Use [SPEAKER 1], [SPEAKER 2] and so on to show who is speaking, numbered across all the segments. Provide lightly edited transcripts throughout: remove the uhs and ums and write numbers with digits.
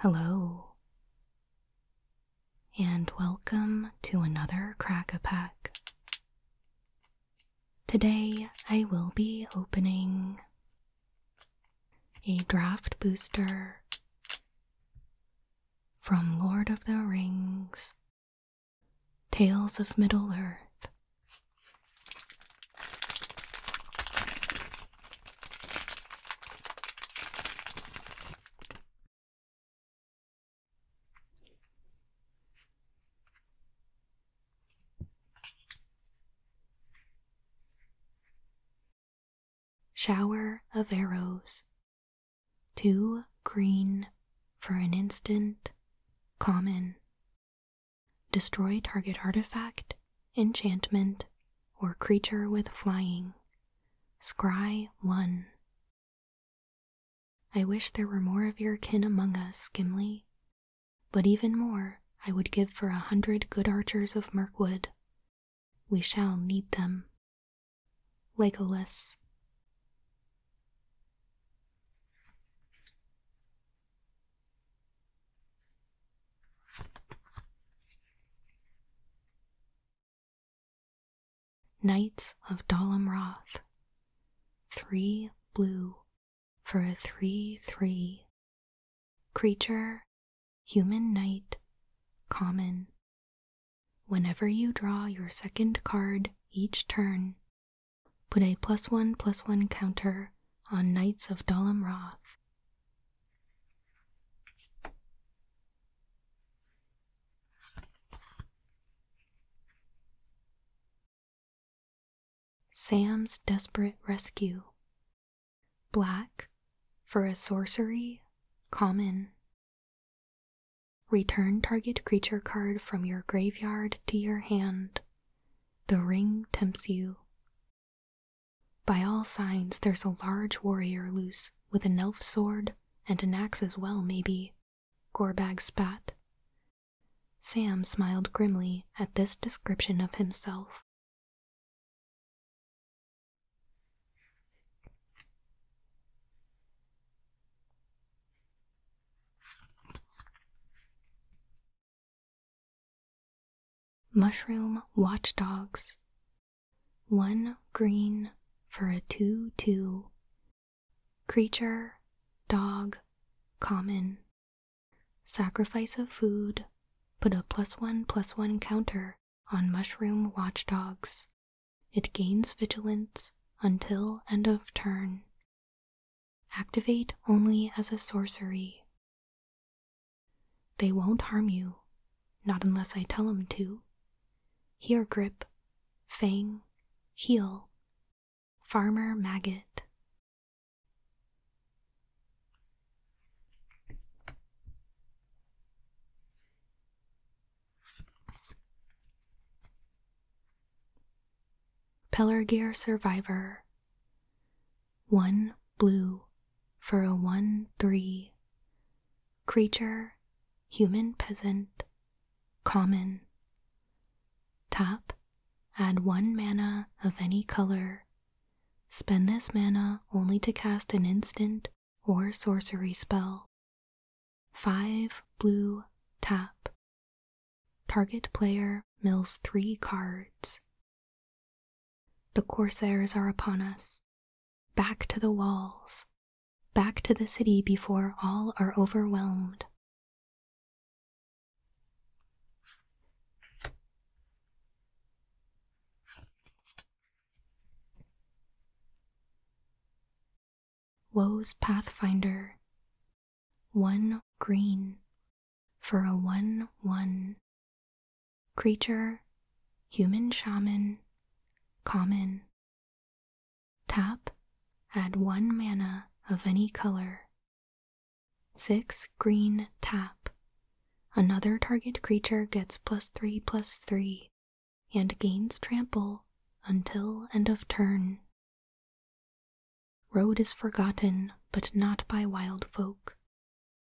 [SPEAKER 1] Hello, and welcome to another Crack-a-Pack. Today I will be opening a draft booster from Lord of the Rings, Tales of Middle-earth. Shower of Arrows. 2 green for an instant. Common. Destroy target artifact, enchantment, or creature with flying. Scry 1. I wish there were more of your kin among us, Gimli. But even more I would give for 100 good archers of Mirkwood. We shall need them. Legolas. Knights of Dol Amroth. 3 blue for a 3/3. Creature, human knight, common. Whenever you draw your second card each turn, put a +1/+1 counter on Knights of Dol Amroth. Sam's Desperate Rescue. Black for a sorcery, common. Return target creature card from your graveyard to your hand. The ring tempts you. By all signs, there's a large warrior loose with an elf sword and an axe as well, maybe. Gorbag spat. Sam smiled grimly at this description of himself. Mushroom Watchdogs. 1 green for a 2/2. Creature, dog, common. Sacrifice of food, put a +1/+1 counter on Mushroom Watchdogs. It gains vigilance until end of turn. Activate only as a sorcery. They won't harm you, not unless I tell them to. Here grip, fang, heal, farmer maggot. Pelargir Survivor. 1 blue for a 1/3. Creature, human peasant, common. Tap, add 1 mana of any color. Spend this mana only to cast an instant or sorcery spell. 5 blue, tap. Target player mills 3 cards. The Corsairs are upon us. Back to the walls. Back to the city before all are overwhelmed. Woe's Pathfinder. 1 green for a 1/1. Creature, human shaman, common. Tap, add 1 mana of any color. 6 green, tap. Another target creature gets +3/+3 and gains trample until end of turn. Road is forgotten, but not by wild folk.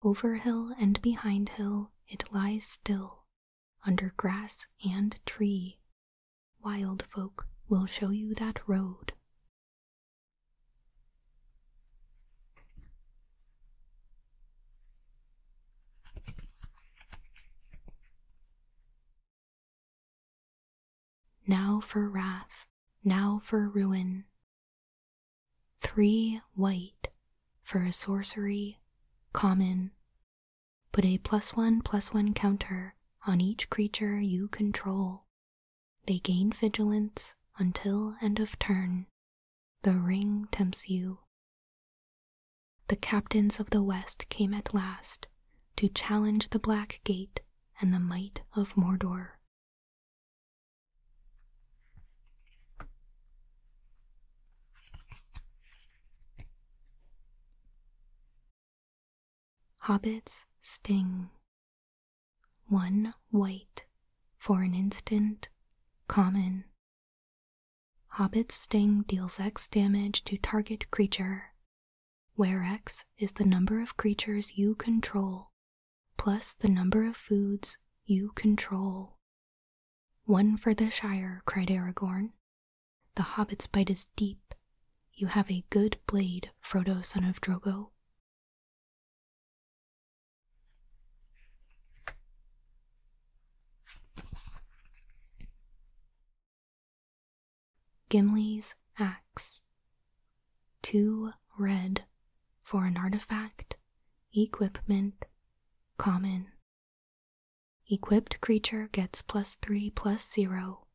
[SPEAKER 1] Over hill and behind hill it lies still, under grass and tree. Wild folk will show you that road. now for wrath, now for ruin. 3 white for a sorcery, common. Put a +1/+1 counter on each creature you control. They gain vigilance until end of turn. The ring tempts you. The captains of the West came at last to challenge the Black Gate and the might of Mordor. Hobbit's Sting. 1 white for an instant, common. Hobbit's Sting deals X damage to target creature, where X is the number of creatures you control, plus the number of foods you control. 1 for the Shire, cried Aragorn. The Hobbit's bite is deep. You have a good blade, Frodo, son of Drogo. Gimli's Axe. 2 red for an artifact, equipment, common. Equipped creature gets +3/+0.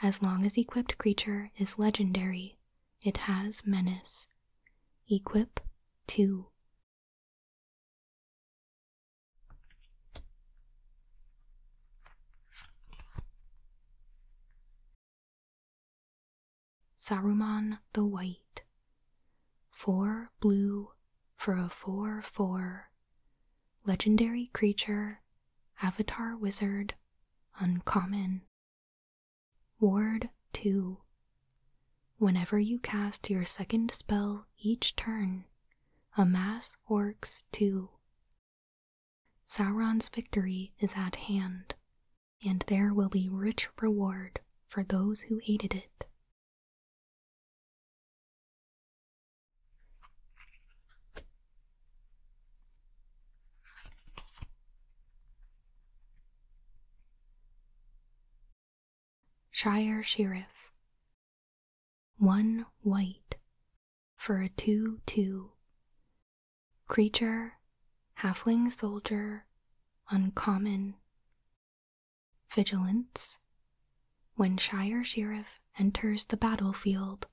[SPEAKER 1] As long as equipped creature is legendary, it has menace. Equip 2. Saruman the White. 4 blue for a 4/4. Legendary creature, avatar wizard, uncommon. Ward 2. Whenever you cast your second spell each turn, amass orcs 2. Sauron's victory is at hand, and there will be rich reward for those who aided it. Shire Sheriff. 1 white for a 2/2. Creature, halfling soldier, uncommon. Vigilance. When Shire Sheriff enters the battlefield,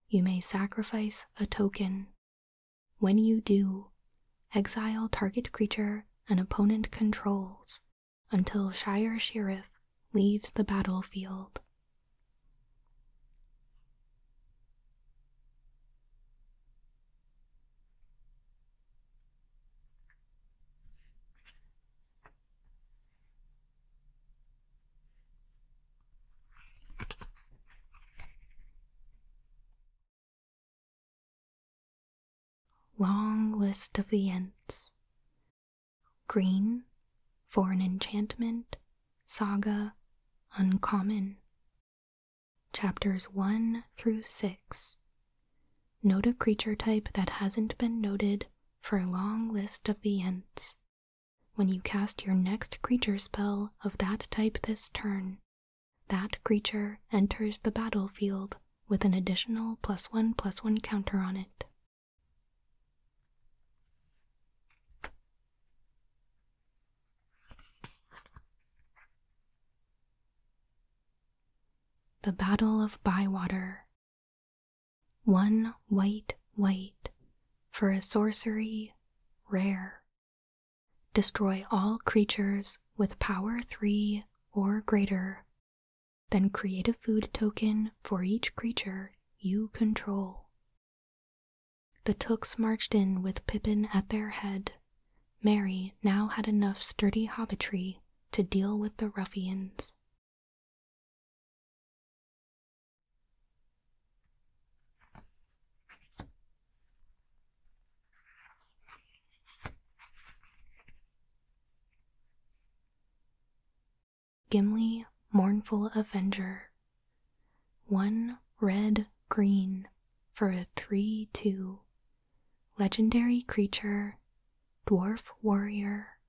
[SPEAKER 1] you may sacrifice a token. When you do, exile target creature an opponent controls until Shire Sheriff leaves the battlefield. Long list of the Ents. Green for an enchantment, saga, uncommon. Chapters 1 through 6. Note a creature type that hasn't been noted for a long list of the Ents. When you cast your next creature spell of that type this turn, that creature enters the battlefield with an additional +1/+1 counter on it. The Battle of Bywater. 1 white for a sorcery, rare. Destroy all creatures with power 3 or greater. Then create a food token for each creature you control. The Tooks marched in with Pippin at their head. Merry now had enough sturdy hobbitry to deal with the ruffians. Gimli, Mournful Avenger. 1 red-green for a 3/2. Legendary creature, dwarf warrior,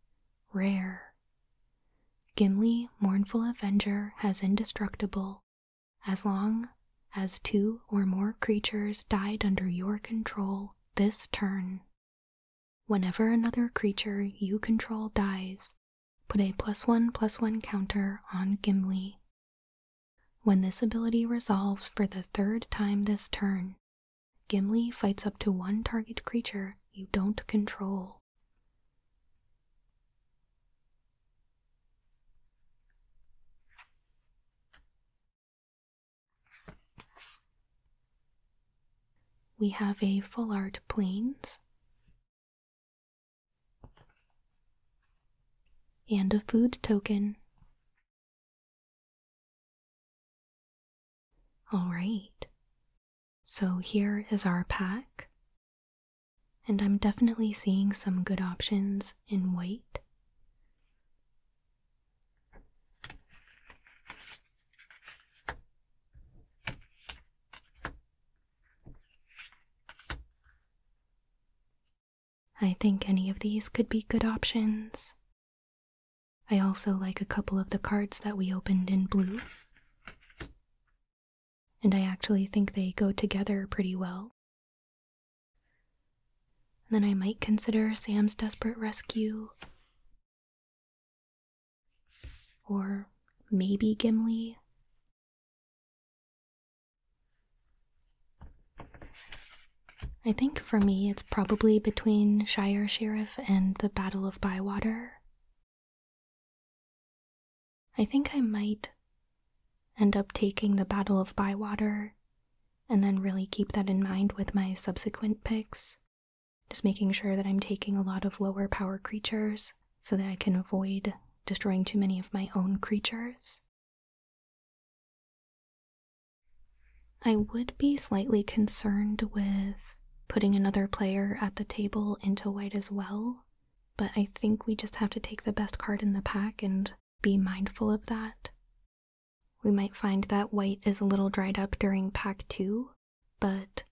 [SPEAKER 1] rare. Gimli, Mournful Avenger has indestructible as long as 2 or more creatures died under your control this turn. Whenever another creature you control dies, put a +1/+1 counter on Gimli. When this ability resolves for the 3rd time this turn, Gimli fights up to 1 target creature you don't control. We have a full art Plains and a food token. Alright, so here is our pack, and I'm definitely seeing some good options in white. I think any of these could be good options. I also like a couple of the cards that we opened in blue, and I actually think they go together pretty well. Then I might consider Sam's Desperate Rescue, or maybe Gimli. I think for me it's probably between Shire Sheriff and the Battle of Bywater. I think I might end up taking the Battle of Bywater and then really keep that in mind with my subsequent picks. Just making sure that I'm taking a lot of lower power creatures so that I can avoid destroying too many of my own creatures. I would be slightly concerned with putting another player at the table into white as well, but I think we just have to take the best card in the pack and be mindful of that. We might find that white is a little dried up during pack 2, but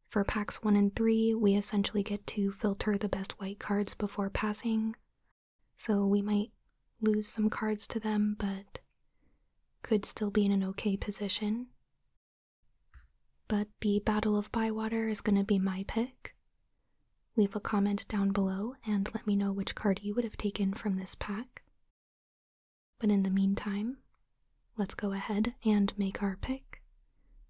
[SPEAKER 1] for packs 1 and 3, we essentially get to filter the best white cards before passing, so we might lose some cards to them, but could still be in an okay position. But the Battle of Bywater is going to be my pick. Leave a comment down below and let me know which card you would have taken from this pack. But in the meantime, let's go ahead and make our pick,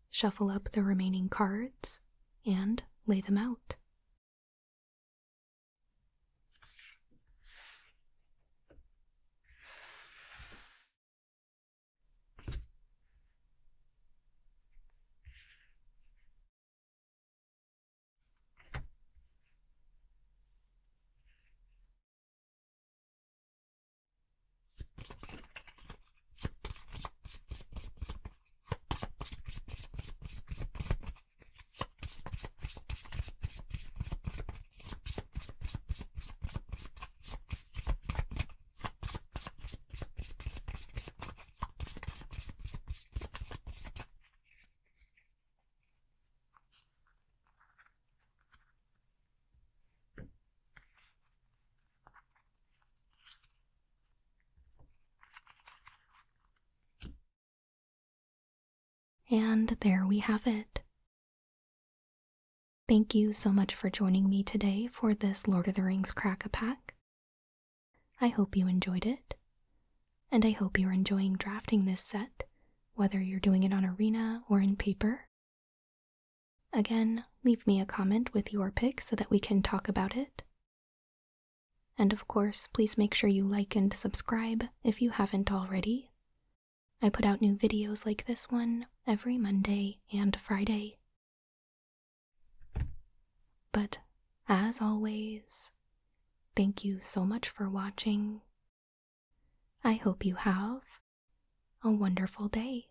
[SPEAKER 1] shuffle up the remaining cards, and lay them out. And there we have it. Thank you so much for joining me today for this Lord of the Rings Crack-a-Pack. I hope you enjoyed it, and I hope you're enjoying drafting this set, whether you're doing it on Arena or in paper. Again, leave me a comment with your pick so that we can talk about it. And of course, please make sure you like and subscribe if you haven't already. I put out new videos like this one every Monday and Friday. But as always, thank you so much for watching. I hope you have a wonderful day.